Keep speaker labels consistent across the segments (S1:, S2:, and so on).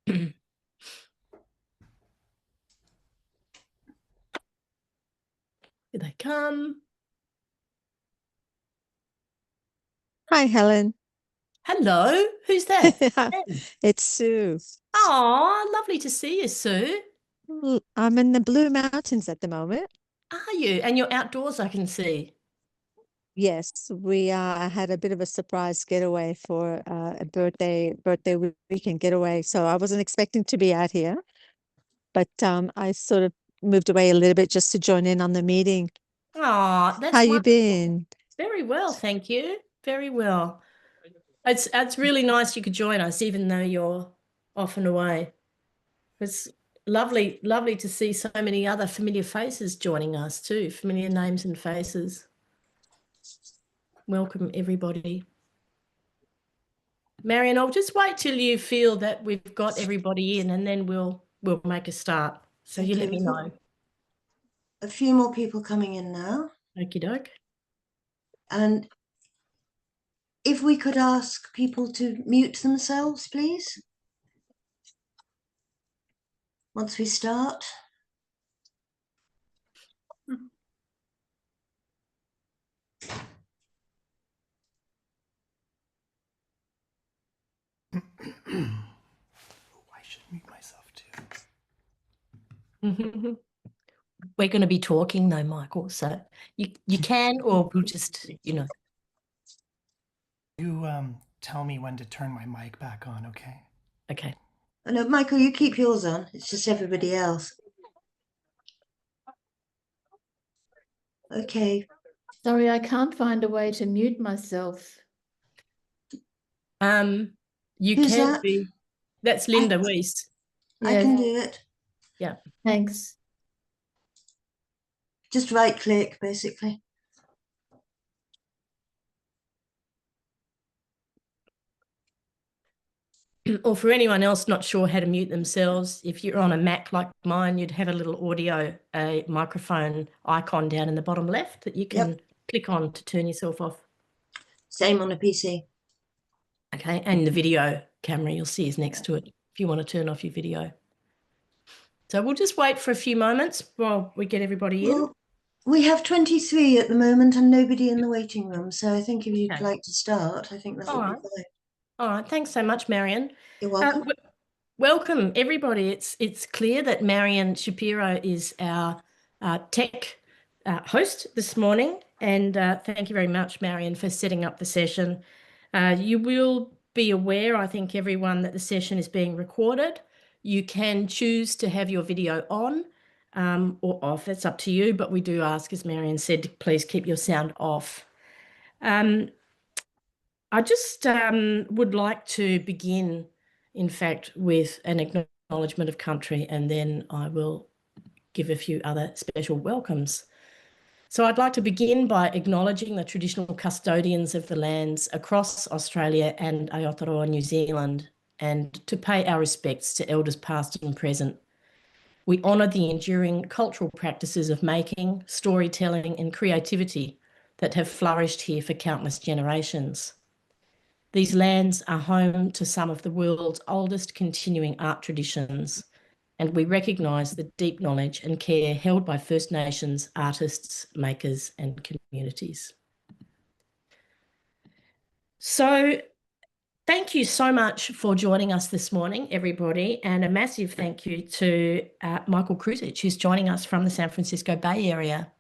S1: Here they come.
S2: Hi, Helen.
S1: Hello, who's that?
S2: It's Sue.
S1: Oh, lovely to see you, Sue.
S2: I'm in the Blue Mountains at the moment.
S1: Are you? And you're outdoors, I can see.
S2: Yes, we had a bit of a surprise getaway for a birthday weekend getaway. So I wasn't expecting to be out here, but I sort of moved away a little bit just to join in on the meeting.
S1: Oh,
S2: How
S1: that's
S2: you
S1: wonderful.
S2: been?
S1: Very well, thank you. Very well. It's really nice you could join us, even though you're off and away. It's lovely to see so many other familiar faces joining us too, familiar names and faces. Welcome, everybody. Marion, I'll just wait till you feel that we've got everybody in, and then we'll make a start. So you let me know.
S3: A few more people coming in now.
S1: Okie doke.
S3: And if we could ask people to mute themselves, please. Once we start.
S4: I should mute myself too.
S1: We're going to be talking though, Michael, so you can, or we'll just,
S4: You tell me when to turn my mic back on, okay?
S1: Okay.
S3: Oh, no, Michael, you keep yours on. It's just everybody else. Okay.
S5: Sorry, I can't find a way to mute myself.
S1: You
S3: Who's
S1: can
S3: that?
S1: be. That's Linda Weiss.
S3: I can do it.
S1: Yeah.
S5: Thanks.
S3: Just right click, basically.
S1: Or for anyone else not sure how to mute themselves, if you're on a Mac like mine, you'd have a little a microphone icon down in the bottom left that you can click on to turn yourself off.
S3: Same on a PC.
S1: Okay, and the video camera you'll see is next to it if you want to turn off your video. So we'll just wait for a few moments while we get everybody in.
S3: We have 23 at the moment and nobody in the waiting room. So I think if you'd like to start, I think that would be fine.
S1: All right, thanks so much, Marion.
S3: You're welcome.
S1: Welcome, everybody. It's clear that Marion Shapiro is our tech host this morning, and thank you very much, Marion, for setting up the session. You will be aware, I think, everyone, that the session is being recorded. You can choose to have your video on or off. It's up to you, but we do ask, as Marion said, please keep your sound off. I just would like to begin, in fact, with an acknowledgement of country, and then I will give a few other special welcomes. So I'd like to begin by acknowledging the traditional custodians of the lands across Australia and Aotearoa, New Zealand, and to pay our respects to elders past and present. We honour the enduring cultural practices of making, storytelling and creativity that have flourished here for countless generations. These lands are home to some of the world's oldest continuing art traditions, and we recognise the deep knowledge and care held by First Nations artists, makers and communities. So thank you so much for joining us this morning, everybody, and a massive thank you to Michael Kruzich, who's joining us from the San Francisco Bay Area.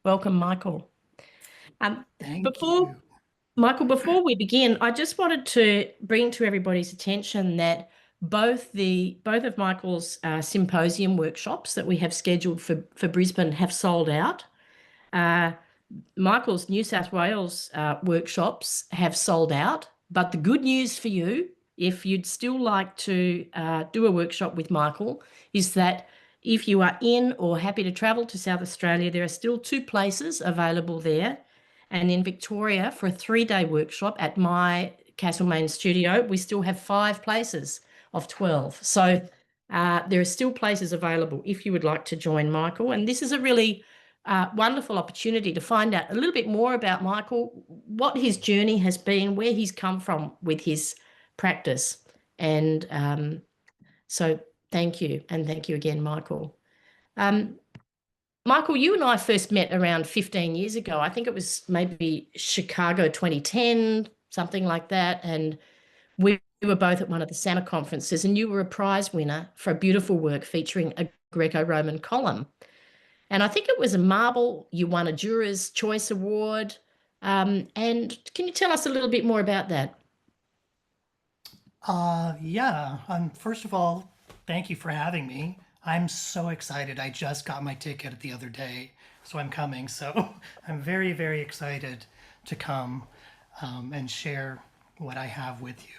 S1: Welcome, Michael.
S4: Thank you.
S1: Michael, before we begin, I just wanted to bring to everybody's attention that both of Michael's symposium workshops that we have scheduled for Brisbane have sold out. Michael's New South Wales workshops have sold out, but the good news for you, if you'd still like to do a workshop with Michael, is that if you are in or happy to travel to South Australia, there are still 2 places available there. And in Victoria, for a 3-day workshop at my Castlemaine studio, we still have 5 places of 12. So there are still places available if you would like to join Michael. And this is a really wonderful opportunity to find out a little bit more about Michael, what his journey has been, where he's come from with his practice. And So thank you. And thank you again, Michael. Michael, you and I first met around 15 years ago. I think it was maybe Chicago 2010, something like that. And we were both at one of the summer conferences, and you were a prize winner for a beautiful work featuring a Greco-Roman column. And I think it was a marble. You won a Juror's Choice Award. And can you tell us a little bit more about that?
S4: Yeah. First of all, thank you for having me. I'm so excited. I just got my ticket the other day, so I'm coming. So I'm very, very excited to come and share what I have with you.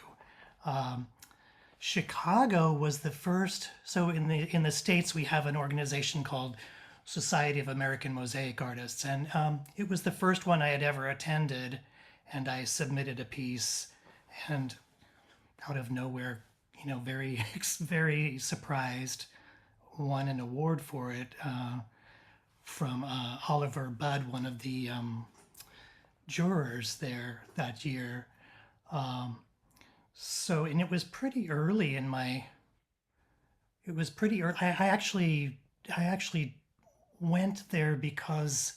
S4: Chicago was the first. So in the States, we have an organization called Society of American Mosaic Artists, and it was the first one I had ever attended, and I submitted a piece, and out of nowhere, very very surprised, won an award for it from Oliver Budd, one of the jurors there that year. So, and it was pretty early in my. It was pretty early. I actually went there because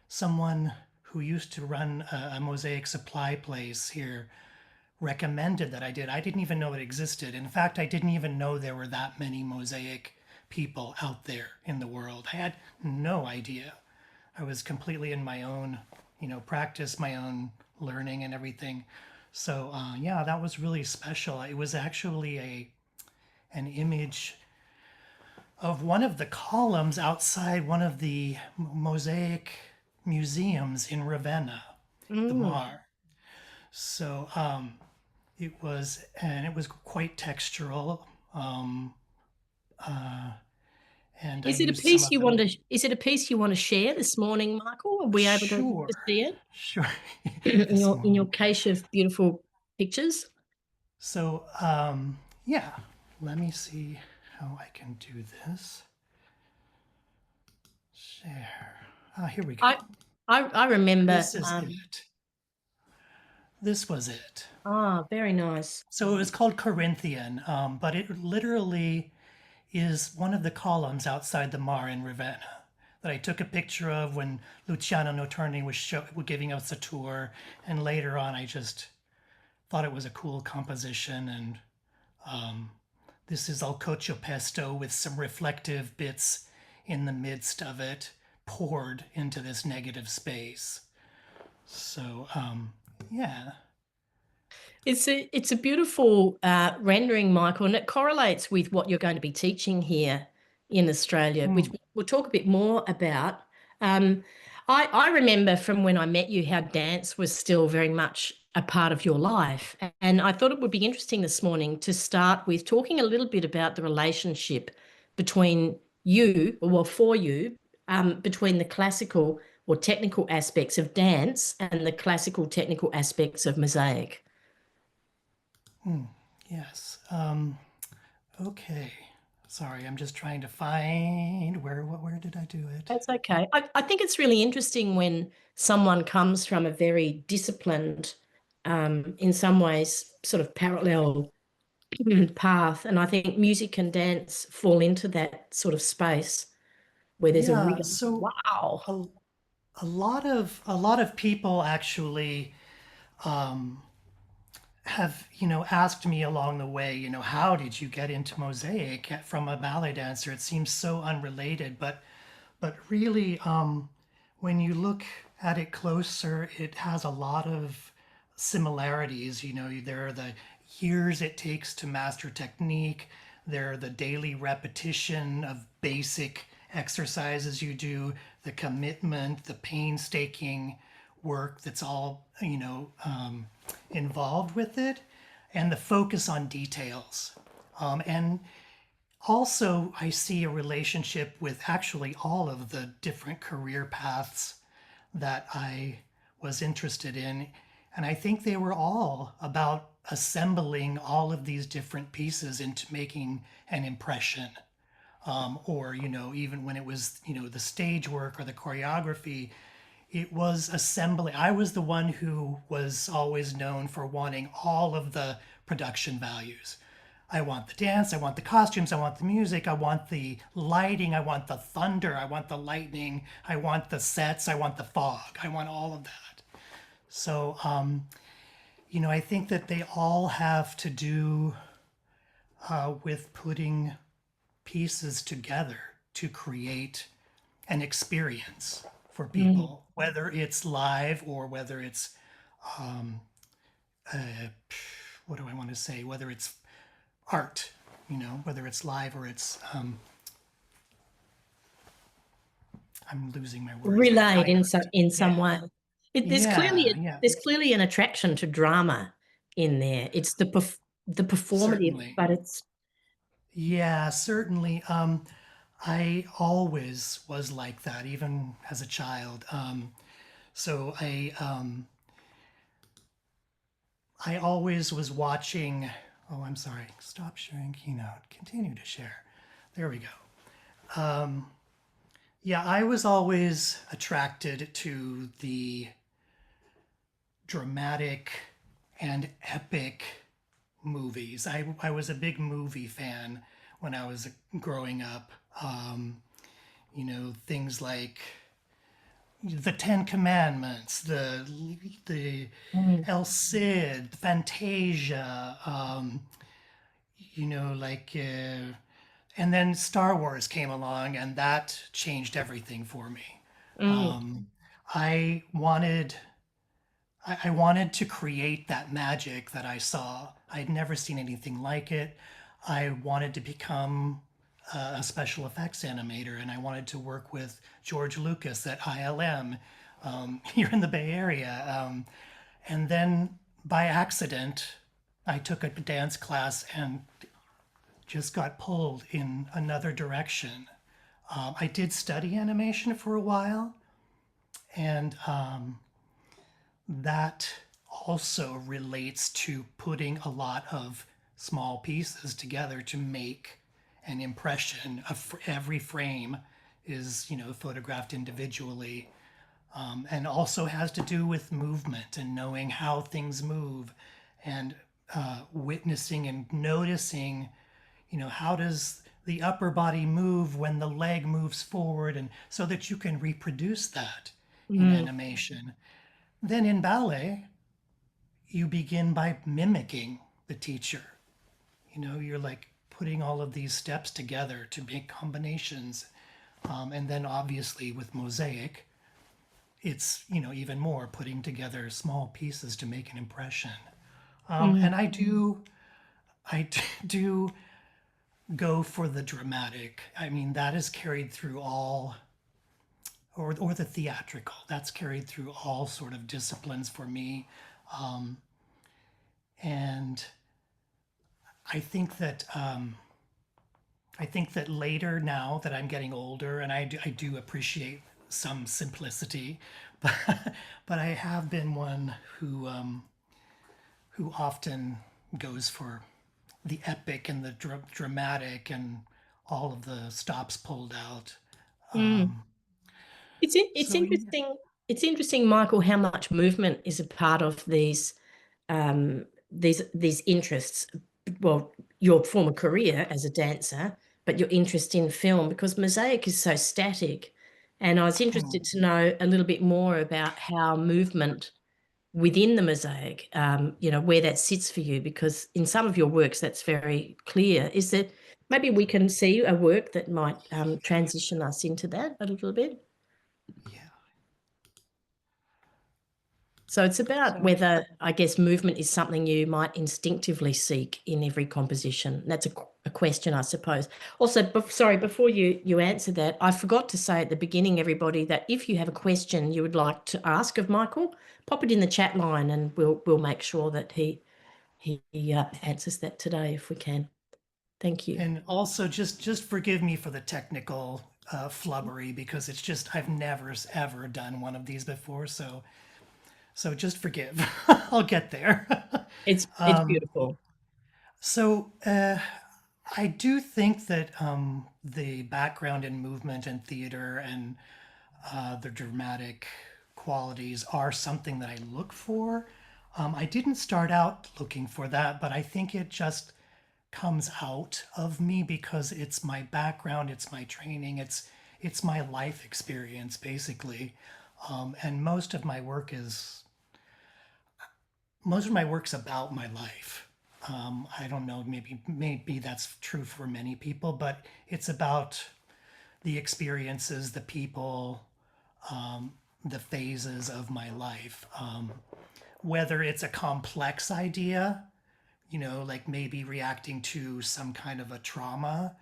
S4: someone who used to run a mosaic supply place here recommended that I did. I didn't even know it existed. In fact, I didn't even know there were that many mosaic people out there in the world. I had no idea. I was completely in my own, practice, my own learning and everything. So yeah, that was really special. It was actually an image of one of the columns outside one of the mosaic museums in Ravenna, the Mar. So it was quite textural. And
S1: Is it a piece you want to? Is it a piece you want to share this morning, Michael? Are we able to see it?
S4: Sure.
S1: in your cache of beautiful pictures.
S4: So yeah, let me see how I can do this. Share. Here we go.
S1: I remember.
S4: This is it. This was it.
S1: Ah, very nice.
S4: So it was called Corinthian, but it literally is one of the columns outside the Mar in Ravenna that I took a picture of when Luciano Notorni was giving us a tour, and later on I just thought it was a cool composition. And this is Alcoccio pesto with some reflective bits in the midst of it, poured into this negative space. So yeah.
S1: It's a beautiful rendering, Michael, and it correlates with what you're going to be teaching here in Australia, which we'll talk a bit more about. I remember from when I met you how dance was still very much a part of your life. And I thought it would be interesting this morning to start with talking a little bit about the relationship between you, or for you, between the classical or technical aspects of dance and the classical technical aspects of mosaic.
S4: Yes. Okay. Sorry, I'm just trying to find where did I do it?
S1: That's okay. I think it's really interesting when someone comes from a very disciplined, in some ways, sort of parallel path. And I think music and dance fall into that sort of space where there's a real, wow.
S4: A lot of people actually have asked me along the way, how did you get into mosaic from a ballet dancer? It seems so unrelated, but really, when you look at it closer, it has a lot of similarities. There are the years it takes to master technique. There are the daily repetition of basic exercises you do, the commitment, the painstaking work that's all involved with it, and the focus on details. And also I see a relationship with actually all of the different career paths that I was interested in, and I think they were all about assembling all of these different pieces into making an impression. Or even when it was the stage work or the choreography, it was assembly. I was the one who was always known for wanting all of the production values. I want the dance, I want the costumes, I want the music, I want the lighting, I want the thunder, I want the lightning, I want the sets, I want the fog, I want all of that. So, I think that they all have to do with putting pieces together to create an experience for people, whether it's live or whether it's, uh, what do I want to say, whether it's art, whether it's live or it's, I'm losing my words.
S1: Relayed in
S4: Yeah.
S1: some way. There's
S4: Yeah.
S1: there's clearly an attraction to drama in there. It's the performative,
S4: Certainly.
S1: but it's
S4: Yeah, certainly. I always was like that, even as a child. So I always was watching. Oh, I'm sorry. Stop sharing Keynote. Continue to share. There we go. Yeah, I was always attracted to the dramatic and epic movies. I was a big movie fan when I was growing up. Things like the Ten Commandments, the El Cid, Fantasia, and then Star Wars came along, and that changed everything for me. I wanted to create that magic that I saw. I'd never seen anything like it. I wanted to become a special effects animator, and I wanted to work with George Lucas at ILM here in the Bay Area. And then by accident, I took a dance class and just got pulled in another direction. I did study animation for a while, and that also relates to putting a lot of small pieces together to make an impression. Every frame is, photographed individually, and also has to do with movement and knowing how things move, and witnessing and noticing, how does the upper body move when the leg moves forward, and so that you can reproduce that in animation. Then in ballet, you begin by mimicking the teacher. You're like putting all of these steps together to make combinations. And then obviously with mosaic, it's, even more putting together small pieces to make an impression. And I do go for the dramatic. I mean, that is carried through all, or the theatrical. That's carried through all sort of disciplines for me. And I think that later, now that I'm getting older, and I do appreciate some simplicity, but I have been one who often goes for the epic and the dramatic and all of the stops pulled out.
S1: It's
S4: So, yeah.
S1: interesting. It's interesting, Michael, how much movement is a part of these interests. Well, your former career as a dancer, but your interest in film, because mosaic is so static. And I was interested to know a little bit more about how movement within the mosaic, where that sits for you, because in some of your works that's very clear. Is that maybe we can see a work that might transition us into that a little bit?
S4: Yeah.
S1: So it's about whether, I guess, movement is something you might instinctively seek in every composition. That's a question, I suppose. Also, before you answer that, I forgot to say at the beginning, everybody, that if you have a question you would like to ask of Michael, pop it in the chat line, and we'll make sure that he answers that today if we can. Thank you.
S4: And also, just forgive me for the technical flubbery, because it's just, I've never ever done one of these before, so just forgive. I'll get there.
S1: It's beautiful.
S4: So I do think that the background in movement and theater and the dramatic qualities are something that I look for. I didn't start out looking for that, but I think it just comes out of me because it's my background, it's my training, it's my life experience basically. And most of my work's about my life. I don't know, maybe that's true for many people, but it's about the experiences, the people, the phases of my life. Whether it's a complex idea, like maybe reacting to some kind of a trauma,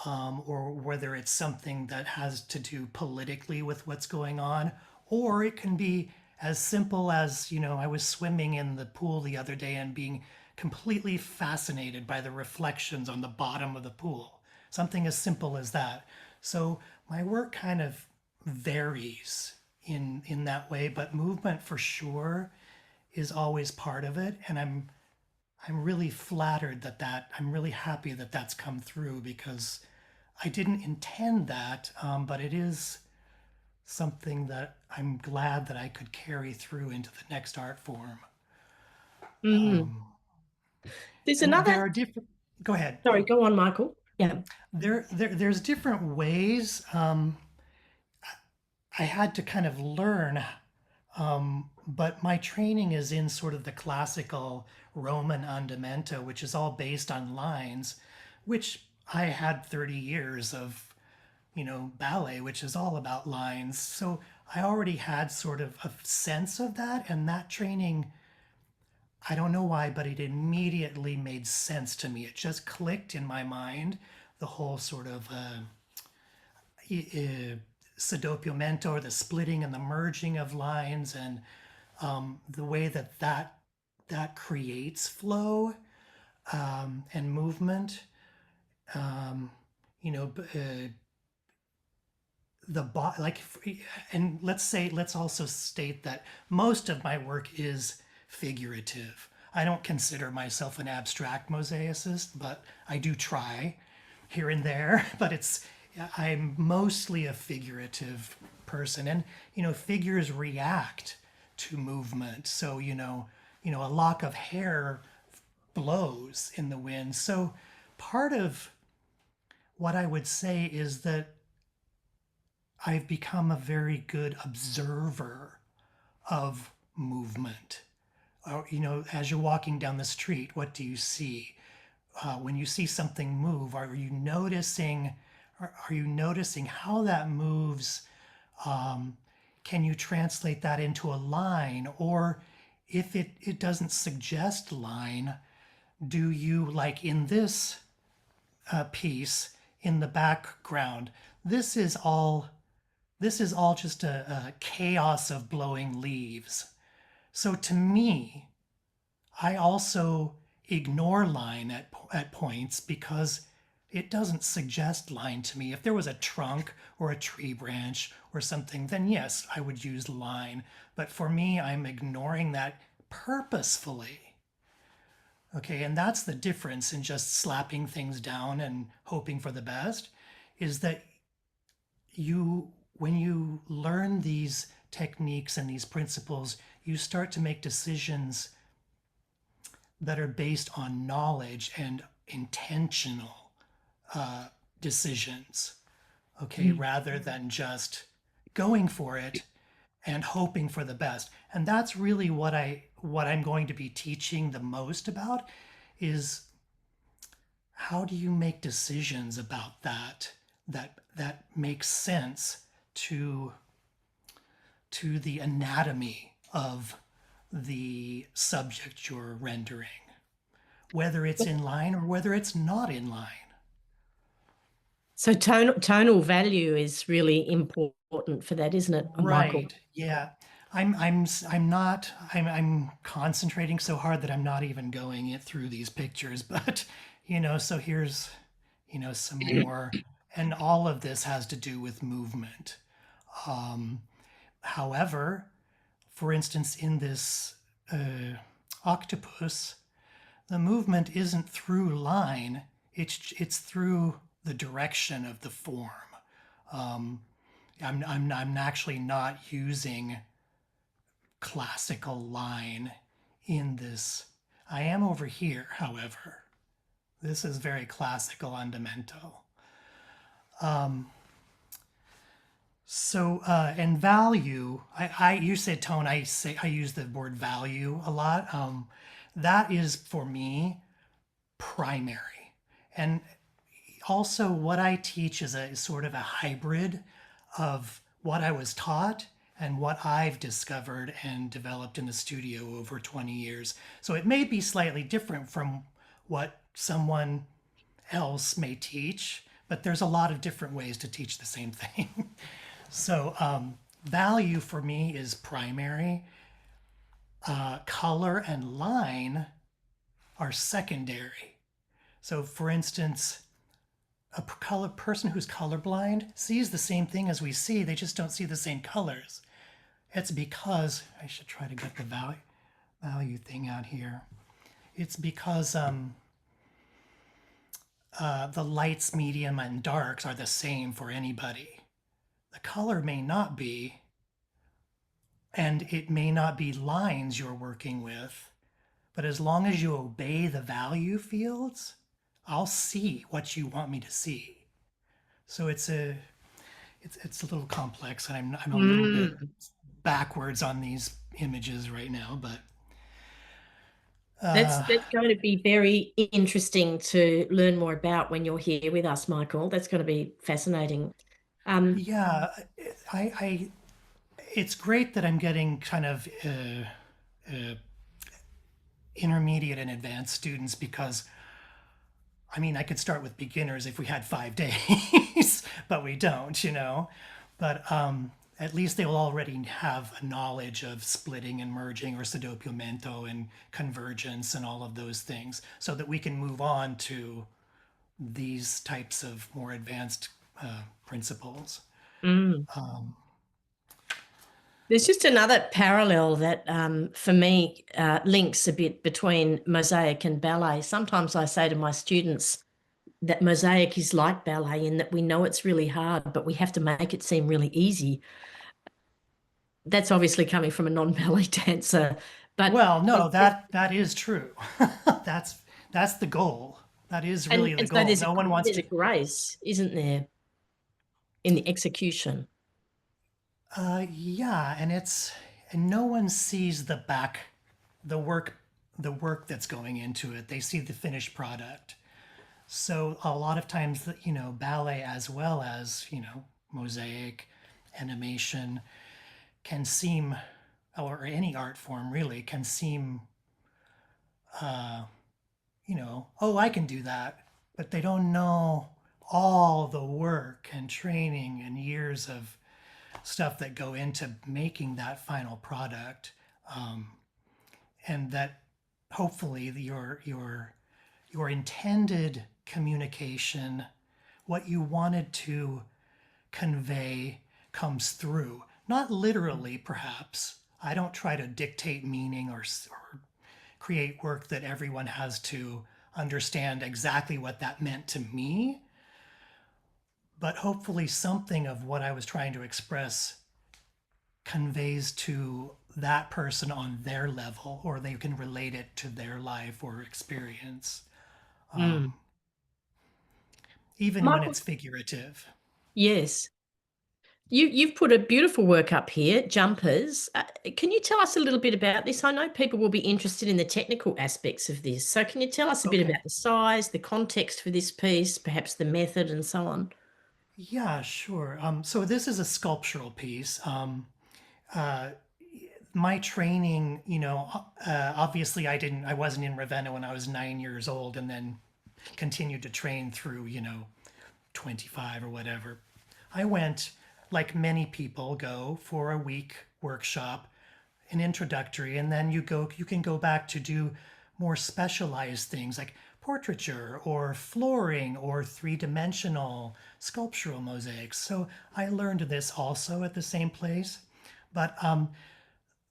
S4: or whether it's something that has to do politically with what's going on, or it can be as simple as, I was swimming in the pool the other day and being completely fascinated by the reflections on the bottom of the pool. Something as simple as that. So my work kind of varies in that way, but movement for sure is always part of it. And I'm really flattered I'm really happy that that's come through, because I didn't intend that, but it is something that I'm glad that I could carry through into the next art form.
S1: Mm. There's
S4: And
S1: another.
S4: there are different. Go ahead.
S1: Sorry, go on, Michael. Yeah.
S4: There's different ways. I had to kind of learn, but my training is in sort of the classical Roman andamento, which is all based on lines, which I had 30 years of, ballet, which is all about lines. So I already had sort of a sense of that, and that training, I don't know why, but it immediately made sense to me. It just clicked in my mind, the whole sort of sdoppiamento, or the splitting and the merging of lines, and the way that creates flow, and movement. And let's also state that most of my work is figurative. I don't consider myself an abstract mosaicist, but I do try here and there. But I'm mostly a figurative person, and figures react to movement. So a lock of hair blows in the wind. So part of what I would say is that I've become a very good observer of movement. As you're walking down the street, what do you see? When you see something move, are you noticing how that moves? Can you translate that into a line? Or if it doesn't suggest line, do you, like in this piece in the background, this is all just a chaos of blowing leaves. So to me, I also ignore line at points, because it doesn't suggest line to me. If there was a trunk or a tree branch or something, then yes, I would use line. But for me, I'm ignoring that purposefully. Okay, and that's the difference in just slapping things down and hoping for the best, is that when you learn these techniques and these principles, you start to make decisions that are based on knowledge and intentional decisions, okay, rather than just going for it and hoping for the best. And that's really what I'm going to be teaching the most about, is how do you make decisions about that makes sense to the anatomy of the subject you're rendering, whether it's in line or whether it's not in line.
S1: So tonal value is really important for that, isn't it, Michael?
S4: Right. Yeah. I'm concentrating so hard that I'm not even going it through these pictures, but so here's some more, and all of this has to do with movement. However, for instance, in this octopus, the movement isn't through line, it's through the direction of the form. I'm actually not using classical line in this. I am over here, however. This is very classical andamento. Um, and value, you said tone, I use the word value a lot. That is for me primary. And also what I teach is sort of a hybrid of what I was taught and what I've discovered and developed in the studio over 20 years. So it may be slightly different from what someone else may teach, but there's a lot of different ways to teach the same thing. So value for me is primary. Color and line are secondary. So for instance, a person who's colorblind sees the same thing as we see, they just don't see the same colors. It's because, I should try to get the value thing out here. It's because the lights, medium, and darks are the same for anybody. The color may not be, and it may not be lines you're working with, but as long as you obey the value fields, I'll see what you want me to see. So it's a little complex, and I'm a little bit backwards on these images right now, but
S1: that's going to be very interesting to learn more about when you're here with us, Michael. That's going to be fascinating.
S4: yeah, it's great that I'm getting kind of intermediate and advanced students, because I mean, I could start with beginners if we had 5 days, but we don't, you know. But at least they'll already have a knowledge of splitting and merging, or sdoppiamento and convergence and all of those things, so that we can move on to these types of more advanced principles.
S1: There's just another parallel that for me links a bit between mosaic and ballet. Sometimes I say to my students that mosaic is like ballet in that we know it's really hard, but we have to make it seem really easy. That's obviously coming from a non-ballet dancer. But
S4: well, no, that is true. that's the goal. That is really the goal.
S1: So no one wants to. There's a grace, isn't there, in the execution?
S4: Yeah, and no one sees the work that's going into it. They see the finished product. So a lot of times, you know, ballet as well as, you know, mosaic, animation can seem, or any art form really can seem, you know, oh, I can do that, but they don't know all the work and training and years of stuff that go into making that final product, and that hopefully your intended communication, what you wanted to convey, comes through. Not literally, perhaps. I don't try to dictate meaning or create work that everyone has to understand exactly what that meant to me. But hopefully something of what I was trying to express conveys to that person on their level, or they can relate it to their life or experience, even
S1: Michael,
S4: when it's figurative.
S1: Yes. You've put a beautiful work up here, jumpers. Can you tell us a little bit about this? I know people will be interested in the technical aspects of this. So can you tell us a bit about the size, the context for this piece, perhaps the method and so on?
S4: Yeah, sure. So this is a sculptural piece. My training, you know, obviously I wasn't in Ravenna when I was 9 years old, and then continued to train through, you know, 25 or whatever. I went, like many people go, for a week workshop, an introductory, and then you can go back to do more specialized things like portraiture or flooring or three-dimensional sculptural mosaics. So I learned this also at the same place. But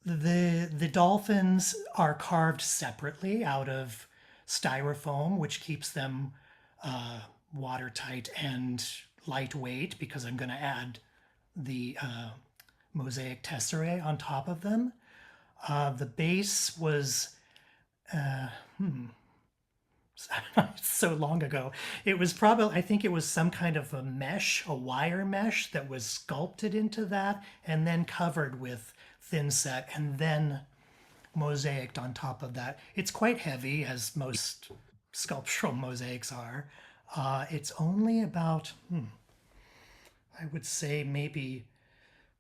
S4: the dolphins are carved separately out of styrofoam, which keeps them watertight and lightweight, because I'm going to add the mosaic tesserae on top of them. The base was so long ago. It was probably, I think it was some kind of a mesh, a wire mesh that was sculpted into that and then covered with thin set and then mosaiced on top of that. It's quite heavy, as most sculptural mosaics are. It's only about, I would say maybe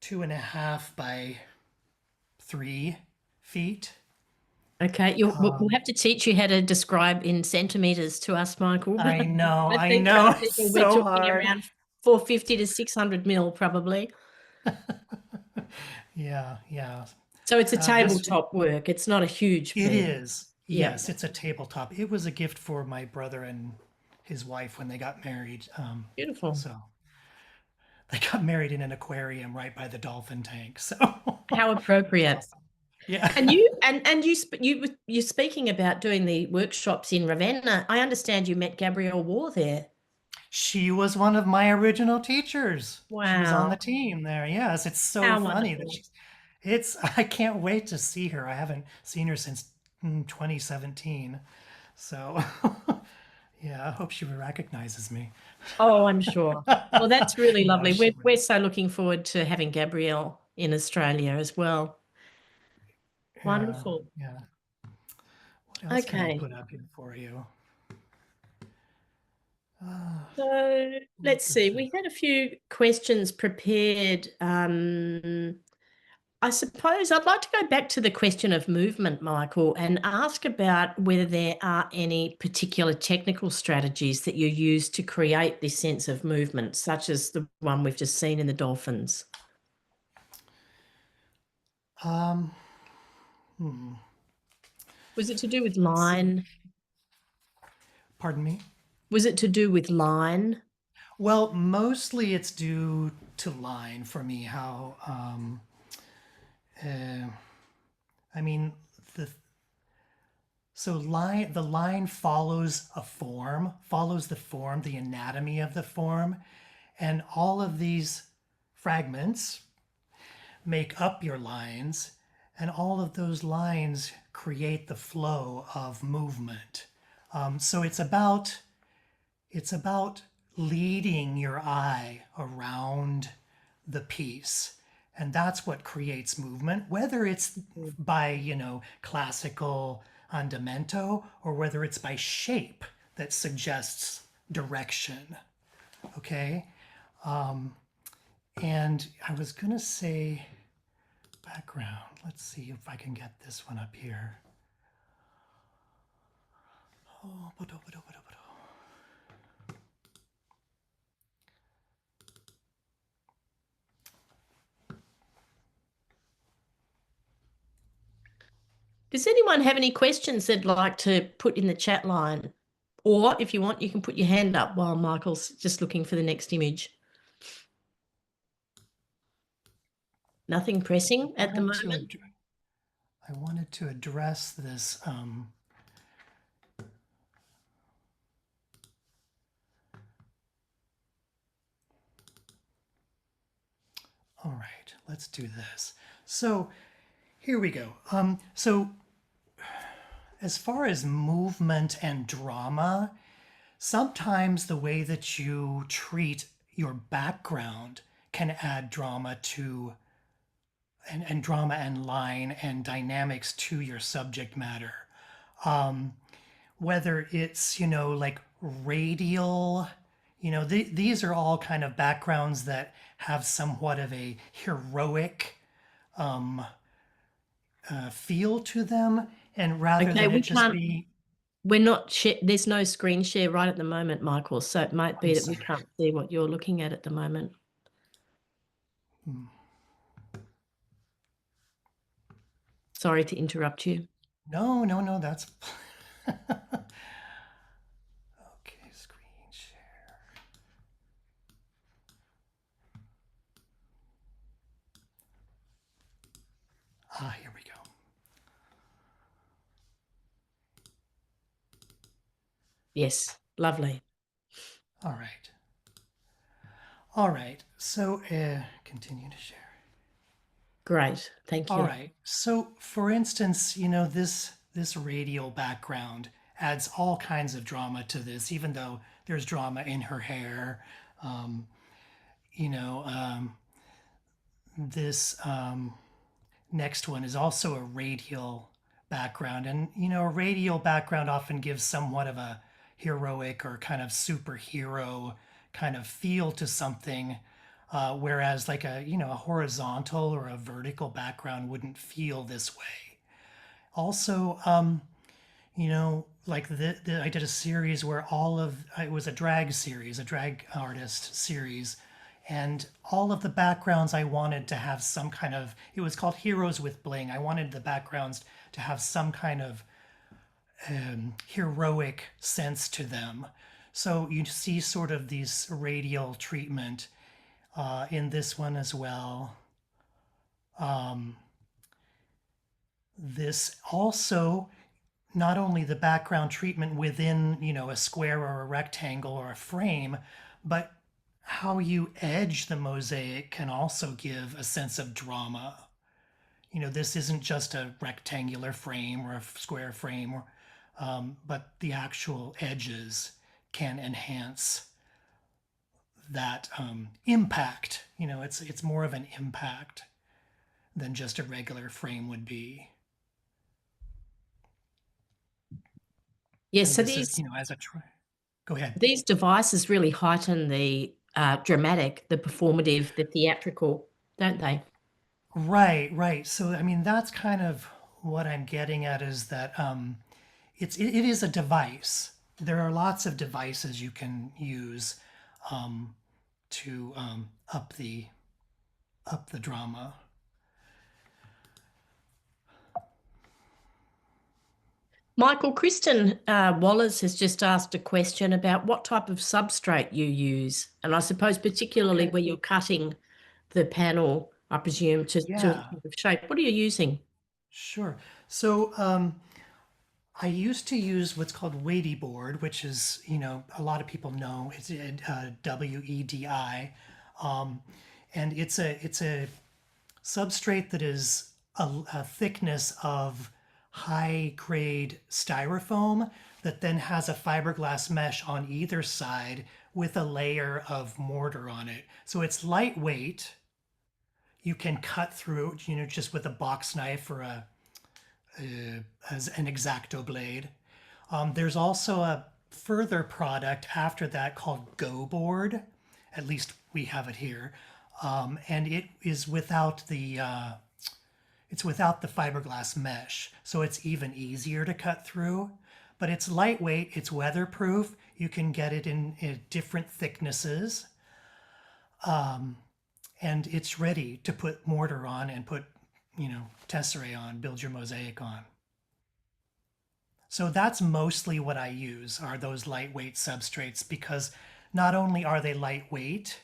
S4: 2.5 by 3 feet.
S1: Okay, we'll have to teach you how to describe in centimeters to us, Michael.
S4: I know,
S1: I
S4: I
S1: think
S4: know,
S1: most
S4: it's
S1: people we're
S4: so
S1: talking
S4: hard.
S1: around 450 to 600 mil probably.
S4: Yeah, yeah.
S1: So it's a
S4: This,
S1: tabletop work. It's not a huge
S4: it
S1: piece.
S4: is.
S1: Yeah.
S4: Yes, it's a tabletop. It was a gift for my brother and his wife when they got married.
S1: Beautiful.
S4: So they got married in an aquarium right by the dolphin tank. So
S1: How appropriate.
S4: awesome. Yeah.
S1: And you're speaking about doing the workshops in Ravenna. I understand you met Gabrielle War there.
S4: She was one of my original teachers. She was on
S1: Wow.
S4: the team there. Yes, it's so
S1: How
S4: funny that
S1: wonderful.
S4: I can't wait to see her. I haven't seen her since 2017. So yeah, I hope she recognizes me.
S1: Oh, I'm sure. Well, that's really
S4: No,
S1: lovely.
S4: she
S1: We're
S4: wouldn't.
S1: so looking forward to having Gabrielle in Australia as well.
S4: Yeah,
S1: Wonderful.
S4: yeah. What else can I
S1: Okay.
S4: put up here for you?
S1: So let's see. We had a few questions prepared. I suppose I'd like to go back to the question of movement, Michael, and ask about whether there are any particular technical strategies that you use to create this sense of movement, such as the one we've just seen in the dolphins.
S4: Um,
S1: Was it to do with line?
S4: Pardon me?
S1: Was it to do with line?
S4: Well, mostly it's due to line for me, how I mean the the line follows a form, follows the form, the anatomy of the form, and all of these fragments make up your lines, and all of those lines create the flow of movement. So it's about leading your eye around the piece. And that's what creates movement, whether it's by, classical andamento or whether it's by shape that suggests direction. Okay. And I was going to say background. Let's see if I can get this one up here. Oh,
S1: Does anyone have any questions they'd like to put in the chat line? Or if you want, you can put your hand up while Michael's just looking for the next image. Nothing pressing at the moment?
S4: I wanted to address this. All right, let's do this. So here we go. So as far as movement and drama, sometimes the way that you treat your background can add drama to and drama and line and dynamics to your subject matter. Whether it's, like radial, these are all kind of backgrounds that have somewhat of a heroic feel to them. And rather
S1: Okay,
S4: than
S1: we
S4: it just
S1: can't.
S4: be,
S1: We're not there's no screen share right at the moment, Michael, so it might be
S4: I'm
S1: that we
S4: sorry.
S1: can't see what you're looking at the moment. Sorry to interrupt you.
S4: No, that's okay. Screen share. Here we go.
S1: Yes, lovely.
S4: All right. All right. So continue to share.
S1: Great, thank you.
S4: All right. So for instance, this radial background adds all kinds of drama to this, even though there's drama in her hair. Um, you know, this next one is also a radial background. And, you know, a radial background often gives somewhat of a heroic or kind of superhero kind of feel to something. Whereas like a, you know, a horizontal or a vertical background wouldn't feel this way. Also, you know, like I did a series where it was a drag series, a drag artist series, and all of the backgrounds I wanted to have some kind of, it was called Heroes with Bling. I wanted the backgrounds to have some kind of heroic sense to them. So you see sort of these radial treatment in this one as well. This also, not only the background treatment within, you know, a square or a rectangle or a frame, but how you edge the mosaic can also give a sense of drama. You know, this isn't just a rectangular frame or a square frame, but the actual edges can enhance that impact. You know, it's more of an impact than just a regular frame would be.
S1: Yes,
S4: And
S1: so
S4: this is,
S1: these
S4: you know, go ahead.
S1: these devices really heighten the dramatic, the performative, the theatrical, don't they?
S4: Right. So, I mean, that's kind of what I'm getting at, is that it is a device. There are lots of devices you can use to up the drama.
S1: Michael, Kristen Wallace has just asked a question about what type of substrate you use. And I suppose particularly
S4: Okay.
S1: where you're cutting the panel, I presume, to a
S4: Yeah,
S1: type of shape. What are you using?
S4: sure. So I used to use what's called weighty board, which is, you know, a lot of people know it's WEDI, and it's a substrate that is a thickness of high grade styrofoam that then has a fiberglass mesh on either side with a layer of mortar on it. So it's lightweight. You can cut through, you know, just with a box knife or as an X-Acto blade. There's also a further product after that called Go Board. At least we have it here, and it is without the fiberglass mesh, so it's even easier to cut through. But it's lightweight, it's weatherproof. You can get it in different thicknesses, and it's ready to put mortar on and put, you know, tesserae on, build your mosaic on. So that's mostly what I use, are those lightweight substrates, because not only are they lightweight,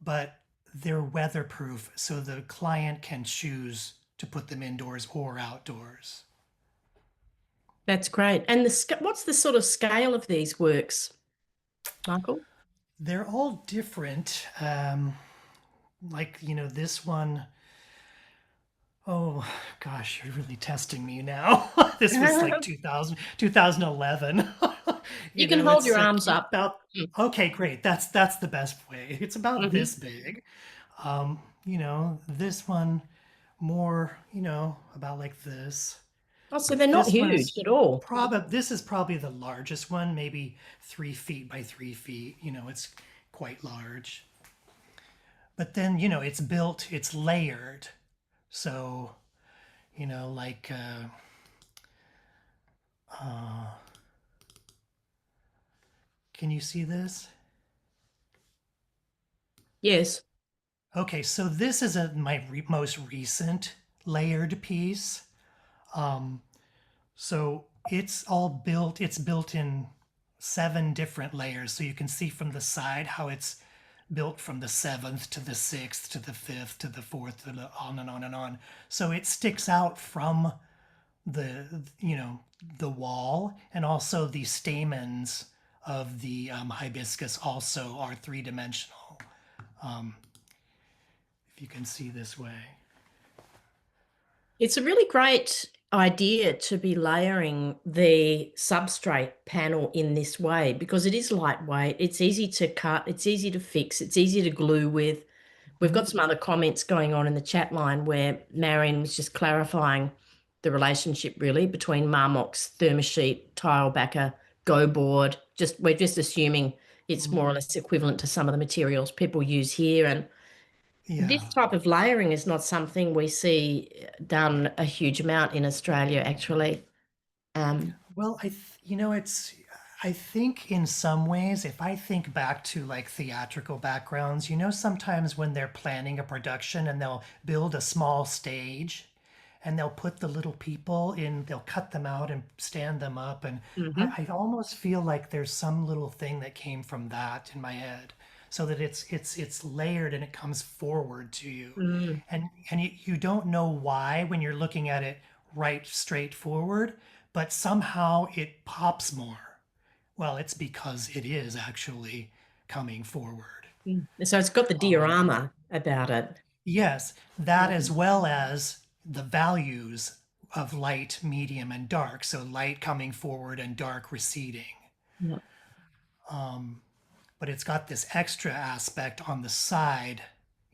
S4: but they're weatherproof, so the client can choose to put them indoors or outdoors.
S1: That's great. And what's the sort of scale of these works, Michael?
S4: They're all different. Like, you know, this one, oh gosh, you're really testing me now. This was like 2011.
S1: You can
S4: know,
S1: hold
S4: it's
S1: your
S4: like
S1: arms up.
S4: about, okay, great. That's the best way. It's about this big. You know, this one more, you know, about like this.
S1: Oh, so they're not
S4: This one
S1: huge
S4: is
S1: at all.
S4: this is probably the largest one, maybe 3 feet by 3 feet. You know, it's quite large. But then, you know, it's built, it's layered. So, you know, like, can you see this?
S1: Yes.
S4: Okay, so this is my most recent layered piece. So it's built in 7 different layers. So you can see from the side how it's built from the 7th to the 6th to the 5th to the 4th, to the on and on and on. So it sticks out from the, you know, the wall, and also the stamens of the hibiscus also are 3-dimensional. If you can see this way.
S1: It's a really great idea to be layering the substrate panel in this way because it is lightweight, it's easy to cut, it's easy to fix, it's easy to glue with. We've got some other comments going on in the chat line where Marion was just clarifying the relationship really between Marmok's thermosheet, tile backer, go board. We're just assuming it's more or less equivalent to some of the materials people use here. And this type of layering is not something we see done a huge amount in Australia, actually.
S4: Well, I think in some ways, if I think back to like theatrical backgrounds, sometimes when they're planning a production and they'll build a small stage and they'll put the little people in, they'll cut them out and stand them up. And I almost feel like there's some little thing that came from that in my head, so that it's layered and it comes forward to you. And you don't know why when you're looking at it right straight forward, but somehow it pops more. Well, it's because it is actually coming forward.
S1: So it's got the diorama about it.
S4: Yes, that as well as the values of light, medium, and dark. So light coming forward and dark receding.
S1: Yeah.
S4: But it's got this extra aspect on the side,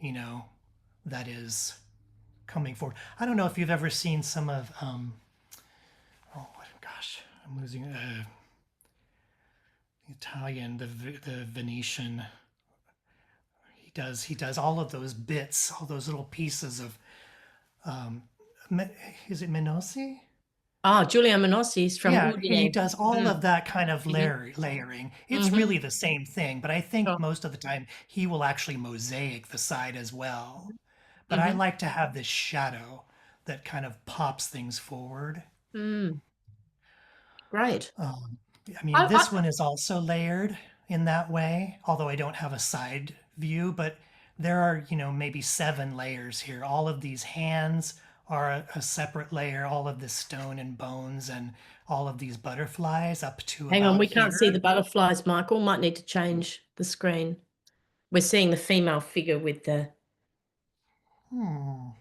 S4: that is coming forward. I don't know if you've ever seen some of, I'm losing Italian, the Venetian. He does all of those bits, all those little pieces of, is it Menossi?
S1: Oh, Giulio Menossi's from
S4: Yeah,
S1: Udine.
S4: he does all of that kind of layering. It's really the same thing, but I think most of the time he will actually mosaic the side as well. But I like to have this shadow that kind of pops things forward.
S1: Great.
S4: I mean, this one is also layered in that way, although I don't have a side view, but there are, maybe 7 layers here. All of these hands are a separate layer, all of this stone and bones and all of these butterflies up to
S1: Hang on,
S4: about
S1: we can't see
S4: here.
S1: the butterflies, Michael. Might need to change the screen. We're seeing the female figure with the...
S4: Lord.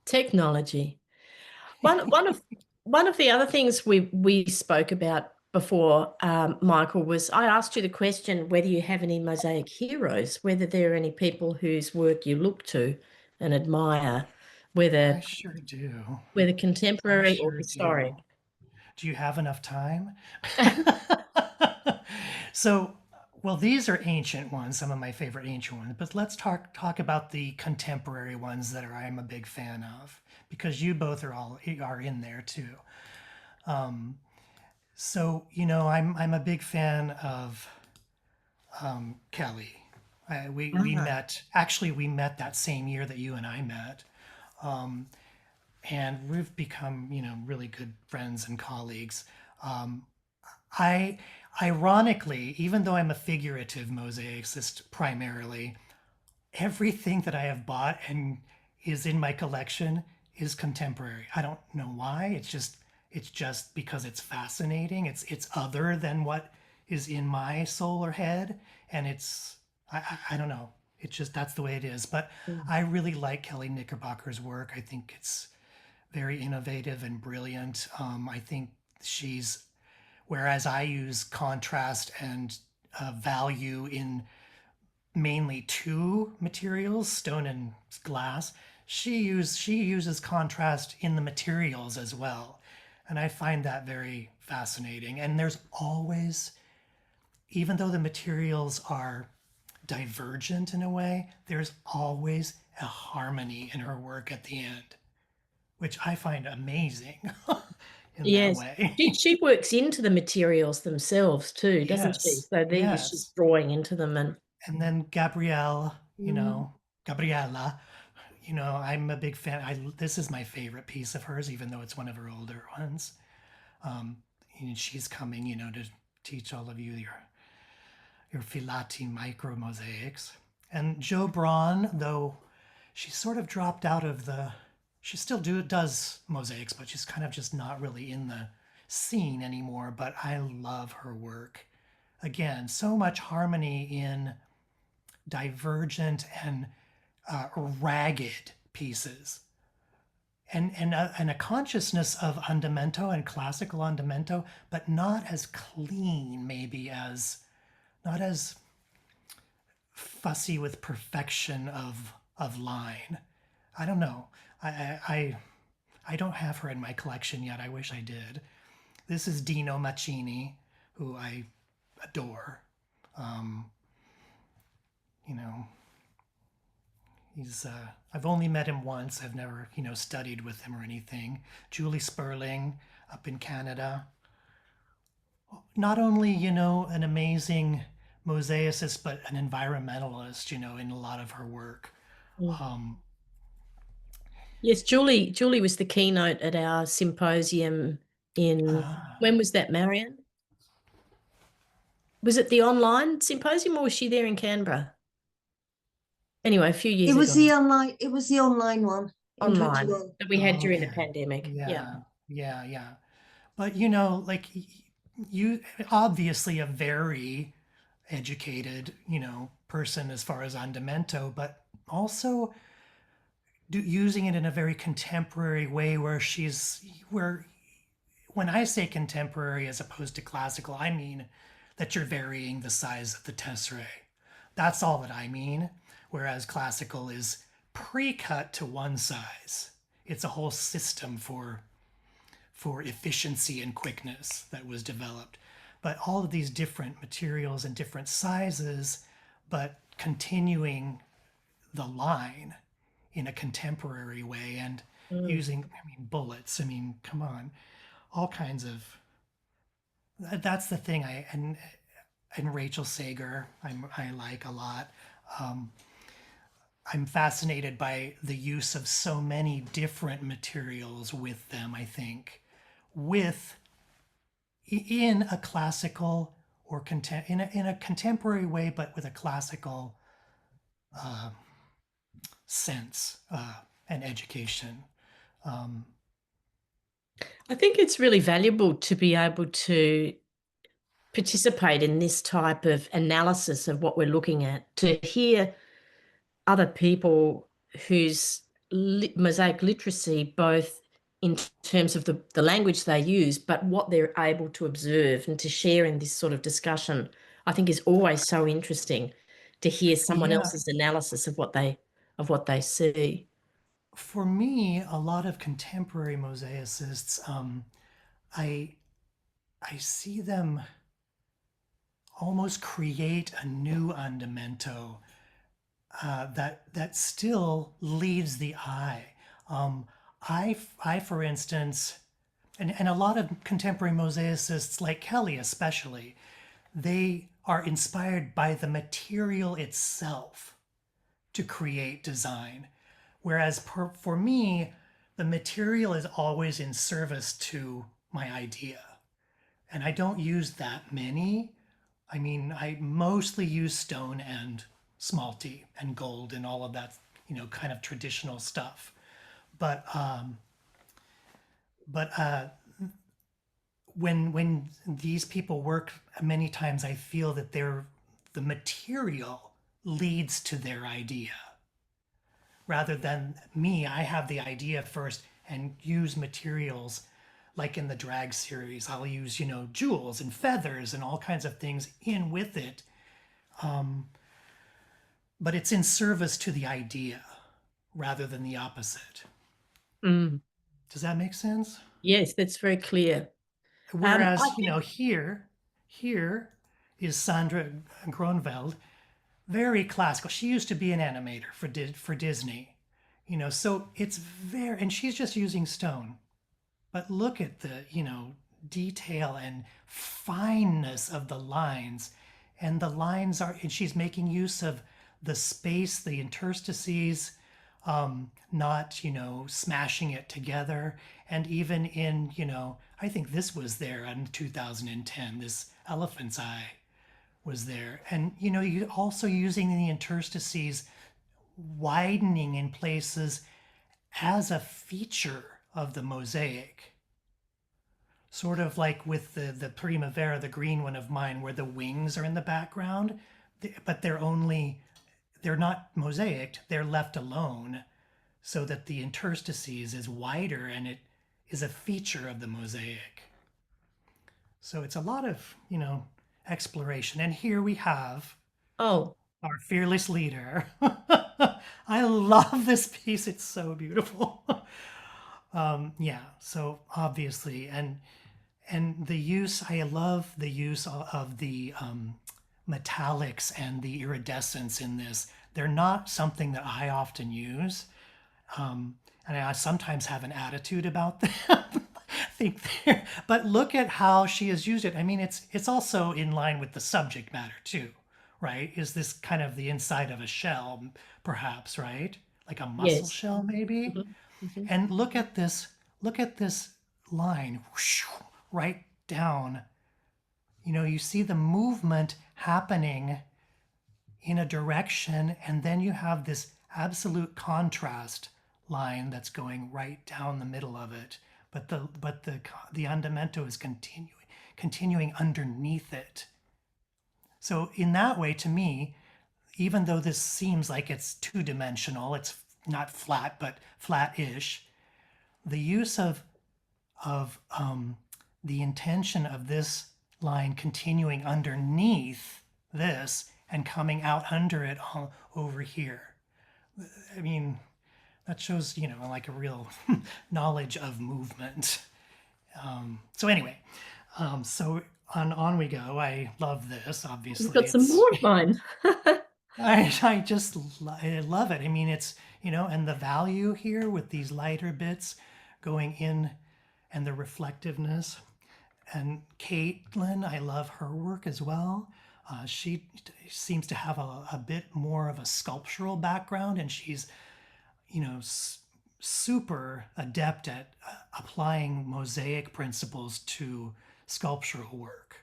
S1: Technology. One of the other things we spoke about before, Michael, was I asked you the question whether you have any mosaic heroes, whether there are any people whose work you look to and admire,
S4: I sure do.
S1: whether contemporary or
S4: sure
S1: historic.
S4: Do you have enough time? So, well, these are ancient ones, some of my favorite ancient ones, but let's talk about the contemporary ones that I'm a big fan of, because you both are in there too. So, I'm a big fan of Kelly. We met that same year that you and I met. And we've become, really good friends and colleagues. Ironically, even though I'm a figurative mosaicist primarily, everything that I have bought and is in my collection is contemporary. I don't know why. It's just because it's fascinating. It's other than what is in my soul or head, and I don't know. It's just that's the way it is. But I really like Kelly Knickerbocker's work. I think it's very innovative and brilliant. I think whereas I use contrast and value in mainly 2 materials, stone and glass, she uses contrast in the materials as well. And I find that very fascinating. And there's always, even though the materials are divergent in a way, there's always a harmony in her work at the end, which I find amazing in that way.
S1: She works into the materials themselves too, doesn't she? So she's drawing into them.
S4: And then Gabriella, I'm a big fan. This is my favorite piece of hers, even though it's one of her older ones. And she's coming, to teach all of you your filati micro mosaics. And Jo Braun, though she sort of dropped out of she still does mosaics, but she's kind of just not really in the scene anymore. But I love her work again, so much harmony in divergent and ragged pieces, and a consciousness of andamento and classical andamento, but not as clean, maybe as not as fussy with perfection of line. I don't know. I don't have her in my collection yet. I wish I did. This is Dino Mancini, who I adore. You know, he's I've only met him once. I've never, studied with him or anything. Julie Sperling up in Canada. Not only, an amazing mosaicist, but an environmentalist, in a lot of her work.
S1: Yes, Julie was the keynote at our symposium in, when was that, Marion? Was it the online symposium or was she there in Canberra? Anyway, a few years
S3: It
S1: ago.
S3: was the online. It was the online one. In
S1: Online
S3: 21.
S1: that we had during the
S4: Okay.
S1: pandemic. Yeah.
S4: Yeah. But like you obviously a very educated, person as far as andamento, but also using it in a very contemporary way where when I say contemporary as opposed to classical, I mean that you're varying the size of the tesserae. That's all that I mean. Whereas classical is pre-cut to one size. It's a whole system for efficiency and quickness that was developed. But all of these different materials and different sizes, but continuing the line in a contemporary way and using, bullets. Come on, all kinds of. That's the thing. And Rachel Sager, I like a lot. I'm fascinated by the use of so many different materials with them. I think, in a classical or in a contemporary way, but with a classical sense and education.
S1: I think it's really valuable to be able to participate in this type of analysis of what we're looking at, to hear other people whose mosaic literacy, both in terms of the language they use, but what they're able to observe and to share in this sort of discussion, I think is always so interesting to hear someone else's analysis of what they see.
S4: For me, a lot of contemporary mosaicists, I see them almost create a new andamento that still leads the eye. I, for instance, and a lot of contemporary mosaicists, like Kelly especially, they are inspired by the material itself to create design. Whereas for me, the material is always in service to my idea. And I don't use that many. I mostly use stone and smalty and gold and all of that, kind of traditional stuff. But when these people work, many times I feel that the material leads to their idea. Rather than me, I have the idea first and use materials like in the drag series. I'll use, jewels and feathers and all kinds of things in with it. But it's in service to the idea rather than the opposite. Does that make sense?
S1: Yes, that's very clear.
S4: Whereas, here is Sandra Gronveld, very classical. She used to be an animator for Disney, so it's and she's just using stone. But look at the, detail and fineness of the lines. And the lines and she's making use of the space, the interstices, not, smashing it together. And even in, I think this was there in 2010, this elephant's eye was there. And, you also using the interstices, widening in places as a feature of the mosaic. sort of like with the Primavera, the green one of mine, where the wings are in the background, but they're not mosaicked, they're left alone so that the interstices is wider and it is a feature of the mosaic. So it's a lot of, exploration. And here we have
S1: Oh,
S4: our fearless leader. I love this piece. It's so beautiful. Yeah, so obviously, and the use, I love the use of the metallics and the iridescence in this. They're not something that I often use. And I sometimes have an attitude about them. But look at how she has used it. I mean, it's also in line with the subject matter too, right? Is this kind of the inside of a shell, perhaps, right? Like a mussel
S1: yes.
S4: shell, maybe.
S1: Mhm, mhm.
S4: And look at this line, whoosh, right down. You see the movement happening in a direction, and then you have this absolute contrast line that's going right down the middle of it. But the andamento is continuing underneath it. So in that way, to me, even though this seems like it's two-dimensional, it's not flat, but flat-ish, the use of the intention of this line continuing underneath this and coming out under it all over here. I mean, that shows, like a real knowledge of movement. So anyway, so on we go. I love this, obviously.
S1: We've got some more of mine.
S4: I just I love it. I mean, it's, and the value here with these lighter bits going in and the reflectiveness. And Caitlin, I love her work as well. She seems to have a bit more of a sculptural background, and she's, super adept at applying mosaic principles to sculptural work.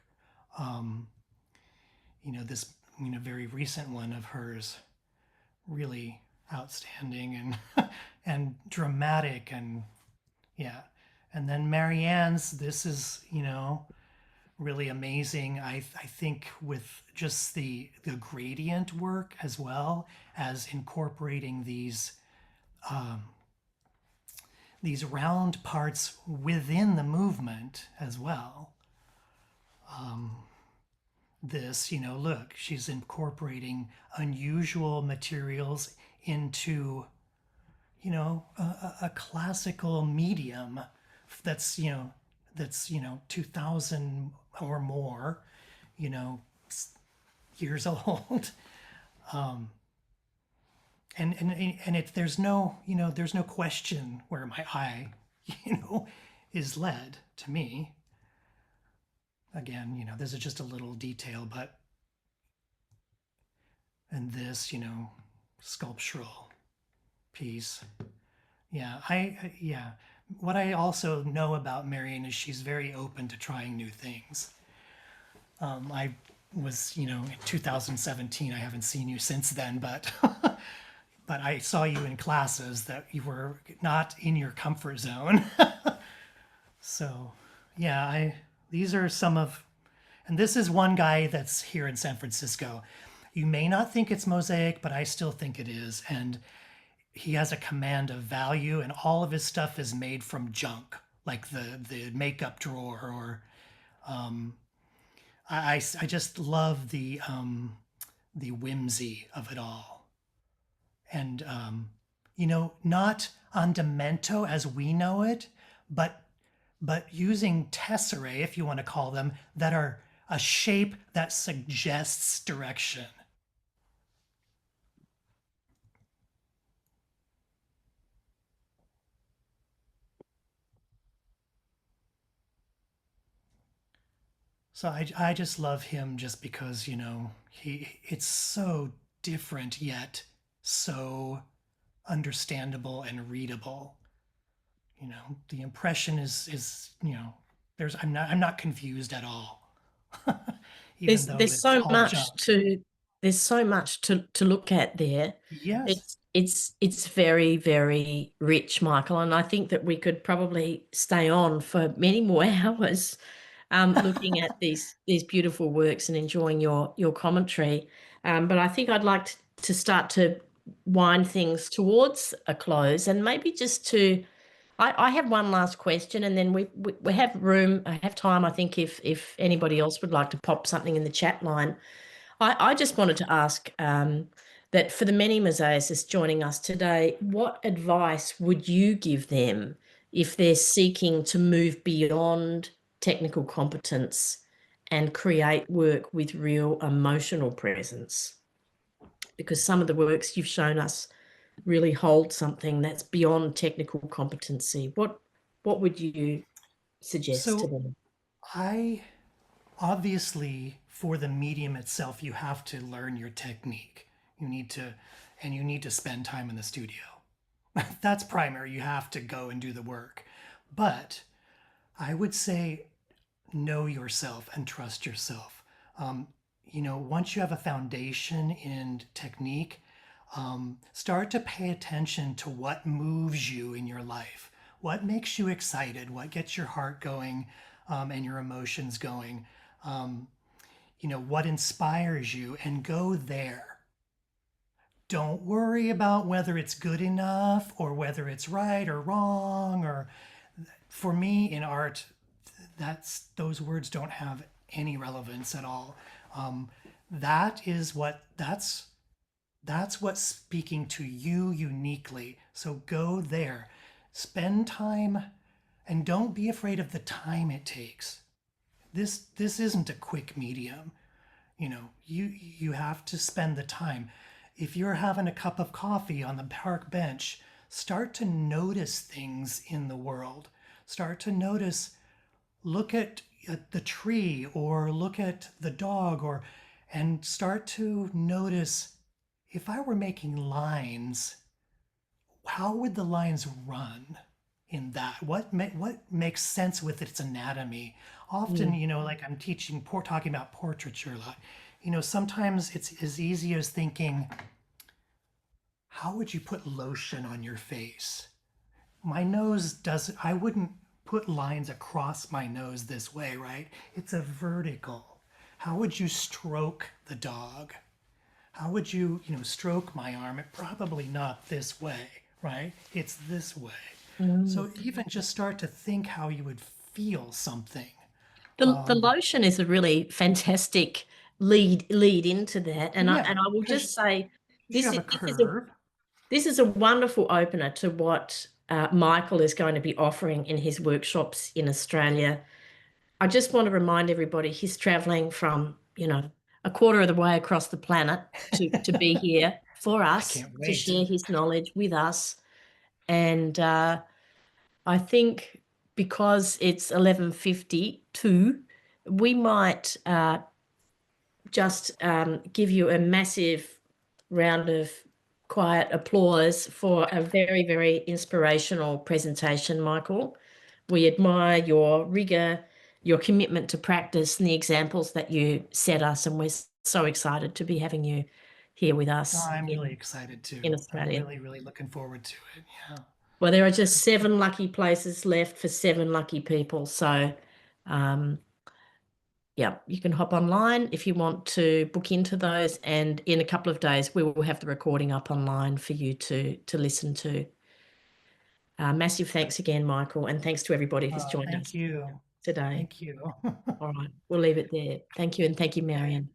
S4: This very recent one of hers, really outstanding and and dramatic, and yeah. And then Marianne's, this is, really amazing. I think with just the gradient work, as well as incorporating these round parts within the movement as well. This, look, she's incorporating unusual materials into, a classical medium that's 2000 or more, years old. And there's no question where my eye, is led to me. Again, this is just a little detail, but, and this, sculptural piece. Yeah, yeah. What I also know about Marion is she's very open to trying new things. I was, in 2017, I haven't seen you since then, but but I saw you in classes that you were not in your comfort zone. So, yeah, these are some of, and this is one guy that's here in San Francisco. You may not think it's mosaic, but I still think it is. And he has a command of value, and all of his stuff is made from junk, like the makeup drawer, or I just love the whimsy of it all. And not andamento as we know it, but using tesserae, if you want to call them, that are a shape that suggests direction. So I just love him just because, it's so different yet so understandable and readable. The impression is I'm not confused at all. Even though
S1: There's
S4: it's
S1: so
S4: all
S1: much
S4: junk.
S1: to look at there.
S4: Yes.
S1: It's it's very, very rich, Michael, and I think that we could probably stay on for many more hours looking at these beautiful works and enjoying your commentary. But I think I'd like to start to wind things towards a close, and maybe just to I have one last question, and then we have room, I have time, I think, if anybody else would like to pop something in the chat line. I just wanted to ask that for the many mosaicists joining us today, what advice would you give them if they're seeking to move beyond technical competence and create work with real emotional presence? Because some of the works you've shown us really hold something that's beyond technical competency. What would you suggest to
S4: So
S1: them?
S4: obviously, for the medium itself, you have to learn your technique. You need to spend time in the studio. That's primary. You have to go and do the work. But I would say know yourself and trust yourself. Once you have a foundation in technique, start to pay attention to what moves you in your life, what makes you excited, what gets your heart going, and your emotions going. What inspires you, and go there. Don't worry about whether it's good enough or whether it's right or wrong. Or for me in art, those words don't have any relevance at all. That's what's speaking to you uniquely. So go there, spend time, and don't be afraid of the time it takes. This isn't a quick medium. You have to spend the time. If you're having a cup of coffee on the park bench, start to notice things in the world. Start to notice, look at the tree, or look at the dog, and start to notice, if I were making lines, how would the lines run in that? What makes sense with its anatomy? Often, like I'm talking about portraiture a lot. Sometimes it's as easy as thinking, how would you put lotion on your face? My nose I wouldn't put lines across my nose this way, right? It's a vertical. How would you stroke the dog? How would you, stroke my arm? Probably not this way, right? It's this way. So even just start to think how you would feel something.
S1: The lotion is a really fantastic lead into that, and
S4: Yeah,
S1: I will
S4: because
S1: just say
S4: you
S1: this
S4: have a
S1: is
S4: curve.
S1: this is a wonderful opener to what Michael is going to be offering in his workshops in Australia. I just want to remind everybody he's traveling from a quarter of the way across the planet to be here for us,
S4: can't
S1: to
S4: wait.
S1: share his knowledge with us, and I think because it's 11:52, we might just give you a massive round of quiet applause for a very, very inspirational presentation, Michael. We admire your rigor, your commitment to practice, and the examples that you set us, and we're so excited to be having you here with us
S4: I'm really excited too.
S1: in Australia.
S4: I'm really, really looking forward to it. Yeah.
S1: Well, there are just 7 lucky places left for 7 lucky people. So, yeah, you can hop online if you want to book into those. And in a couple of days, we will have the recording up online for you to listen to. Massive thanks again, Michael. And thanks to everybody who's joined us
S4: Thank you.
S1: today.
S4: Thank you.
S1: All right, we'll leave it there. Thank you. And thank you, Marion.